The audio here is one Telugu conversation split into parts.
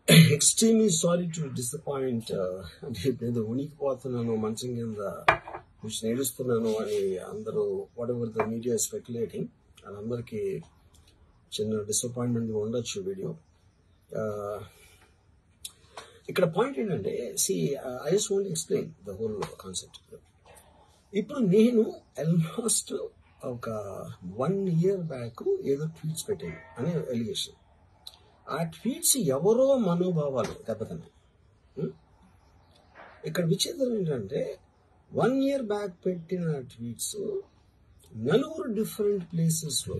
Extremely sorry to disappoint. నేను ఉనికిపోతున్నాను మంచం కింద కొంచెం ఏడుస్తున్నాను అని అందరూ whatever the media is speculating అందరికి చిన్న డిసప్పాయింట్మెంట్ ఉండొచ్చు వీడియో. ఇక్కడ పాయింట్ ఏంటంటే I just want explain the whole concept. ఇప్పుడు నేను ఆల్మోస్ట్ ఒక 1 year బ్యాక్ ఏదో ట్వీట్స్ పెట్టాను అనే ఎలిగేషన్. ఆ ట్వీట్స్ ఎవరో మనోభావాలు దెబ్బతిన్నాయి. ఇక్కడ విచిత్రం ఏంటంటే 1 year బ్యాక్ పెట్టిన ట్వీట్స్ 4 డిఫరెంట్ ప్లేసెస్లో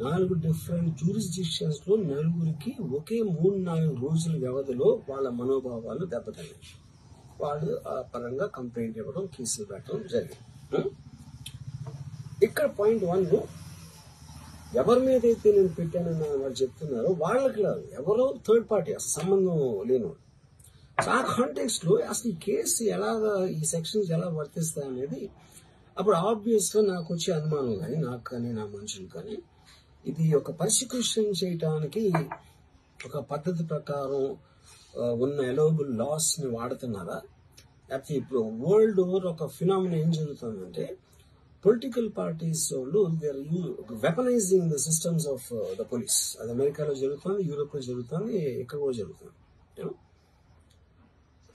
4 డిఫరెంట్ జ్యూరిస్డిక్షన్స్లో 4కి ఒకే 3-4 రోజుల వ్యవధిలో వాళ్ళ మనోభావాలు దెబ్బతిన్నాయి. వాళ్ళు ఆ పరంగా కంప్లైంట్ ఇవ్వడం, కేసులు పెట్టడం జరిగింది. ఇక్కడ పాయింట్ 1 ఎవరి మీద అయితే నేను పెట్టానని వాళ్ళు చెప్తున్నారో వాళ్ళకి లేదు, ఎవరో థర్డ్ పార్టీ అసలు సంబంధం లేనివాడు. ఆ కాంటెక్స్ట్ లో అసలు ఈ కేసు ఎలాగా, ఈ సెక్షన్స్ ఎలా వర్తిస్తాయి అనేది అప్పుడు ఆబ్వియస్ గా నాకు వచ్చే అనుమానం కానీ, నాకు కానీ నా మనుషులు కానీ, ఇది ఒక పర్సిక్యూషన్ చేయటానికి ఒక పద్ధతి ప్రకారం ఉన్న ఎలోబుల్ లాస్ ని వాడుతున్నారా, లేకపోతే ఇప్పుడు వరల్డ్ ఓవర్ ఒక ఫినామినా ఏం జరుగుతుందంటే పొలిటికల్ పార్టీస్ వాళ్ళు weaponising the systems of the police. అది అమెరికాలో జరుగుతుంది, యూరోప్ లో జరుగుతుంది, ఇక్కడ కూడా జరుగుతుంది.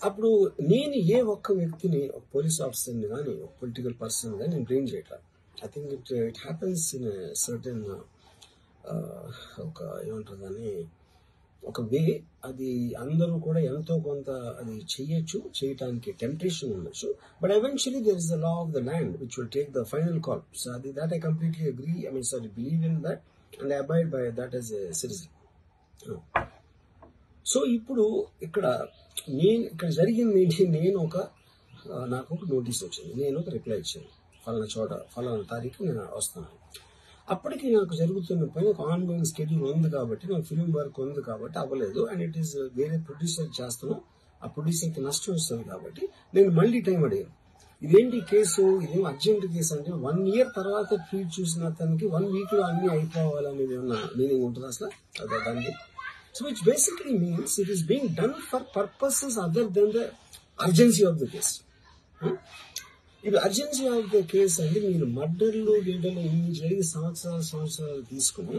అప్పుడు నేను ఏ ఒక్క వ్యక్తిని, ఒక పోలీస్ ఆఫీసర్ని కానీ, ఒక పొలిటికల్ పర్సన్ కానీ నేను బ్లేమ్ చేయట్లేదు. I think it happens in certain ఒక ఏమంటారు దాన్ని, ఒక వే. అది అందరూ కూడా ఎంతో కొంత అది చేయటానికి టెంప్టేషన్ ఉండొచ్చు. But eventually there is the law of the land which will take the final call. So అది that I completely agree. I mean sorry, believe in that and I abide by that as a citizen. So ఇప్పుడు ఇక్కడ జరిగింది ఏంటి, నాకు ఒక నోటీస్ వచ్చింది, నేను ఒక రిప్లై ఇచ్చాను, ఫలానా చోట ఫలానా తారీఖు నేను వస్తాను. అప్పటికి నాకు జరుగుతున్న పని ఒక ఆన్గోయింగ్ స్కెడ్యూల్ ఉంది కాబట్టి, నాకు ఫిలిం వర్క్ ఉంది కాబట్టి అవ్వలేదు. అండ్ ఇట్ ఈస్ వేరే ప్రొడ్యూసర్ చేస్తున్నాం, ఆ ప్రొడ్యూసర్కి నష్టం వస్తుంది కాబట్టి నేను మళ్ళీ టైం అడిగాను. ఇదేంటి కేసు, ఇదేం అర్జెంట్ కేసు అంటే 1 year తర్వాత ట్వీట్ చూసిన అతనికి 1 week లో అన్ని అయిపోవాలనేది ఉన్న మీనింగ్ ఉంటుంది అసలు దానికి. So which basically means it is being done for purposes other than the urgency of the case. ఇప్పుడు అర్జెన్సీ ఆఫ్ ద కేసు అంటే మీరు మర్డర్లు ఇన్ని జరిగి సంవత్సరాలు తీసుకుని